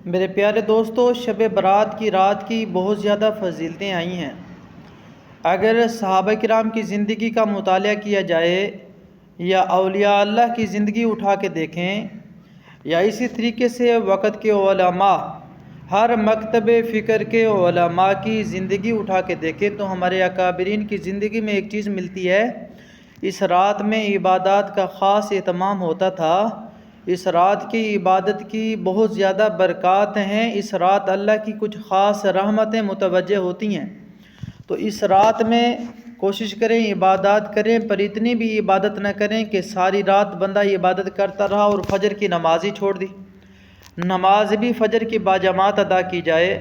میرے پیارے دوستو، شب برات کی رات کی بہت زیادہ فضیلتیں آئی ہیں۔ اگر صحابہ کرام کی زندگی کا مطالعہ کیا جائے یا اولیاء اللہ کی زندگی اٹھا کے دیکھیں یا اسی طریقے سے وقت کے علماء، ہر مکتب فکر کے علماء کی زندگی اٹھا کے دیکھیں تو ہمارے اکابرین کی زندگی میں ایک چیز ملتی ہے۔ اس رات میں عبادات کا خاص اہتمام ہوتا تھا۔ اس رات کی عبادت کی بہت زیادہ برکات ہیں۔ اس رات اللہ کی کچھ خاص رحمتیں متوجہ ہوتی ہیں، تو اس رات میں کوشش کریں عبادات کریں، پر اتنی بھی عبادت نہ کریں کہ ساری رات بندہ عبادت کرتا رہا اور فجر کی نماز ہی چھوڑ دی۔ نماز بھی فجر کی باجماعت ادا کی جائے،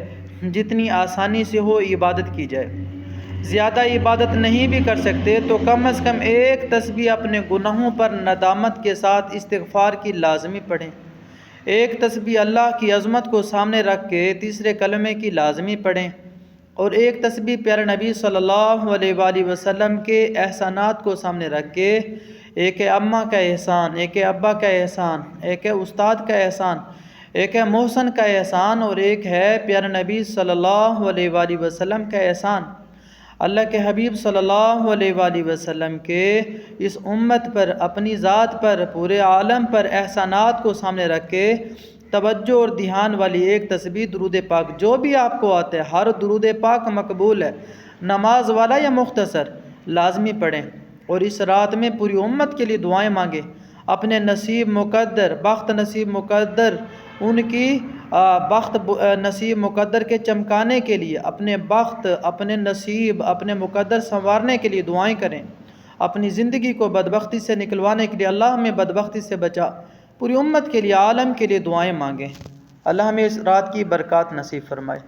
جتنی آسانی سے ہو عبادت کی جائے۔ زیادہ عبادت نہیں بھی کر سکتے تو کم از کم ایک تسبیح اپنے گناہوں پر ندامت کے ساتھ استغفار کی لازمی پڑھیں۔ ایک تسبیح اللہ کی عظمت کو سامنے رکھ کے تیسرے کلمے کی لازمی پڑھیں، اور ایک تسبیح پیارے نبی صلی اللہ علیہ وآلہ وسلم کے احسانات کو سامنے رکھ کے، ایک ہے اماں کا احسان، ایک ہے ابا کا احسان، ایک ہے استاد کا احسان، ایک ہے محسن کا احسان، اور ایک ہے پیارے نبی صلی اللہ علیہ وآلہ وسلم کا احسان۔ اللہ کے حبیب صلی اللہ علیہ وآلہ وسلم کے اس امت پر، اپنی ذات پر، پورے عالم پر احسانات کو سامنے رکھ کے توجہ اور دھیان والی ایک تسبیح درود پاک، جو بھی آپ کو آتا ہے، ہر درود پاک مقبول ہے، نماز والا یا مختصر، لازمی پڑھیں۔ اور اس رات میں پوری امت کے لیے دعائیں مانگیں، اپنے نصیب مقدر، بخت نصیب مقدر، ان کی بخت نصیب مقدر کے چمکانے کے لیے، اپنے بخت، اپنے نصیب، اپنے مقدر سنوارنے کے لیے دعائیں کریں۔ اپنی زندگی کو بدبختی سے نکلوانے کے لیے اللہ ہمیں بدبختی سے بچا، پوری امت کے لیے، عالم کے لیے دعائیں مانگیں۔ اللہ ہمیں اس رات کی برکات نصیب فرمائے۔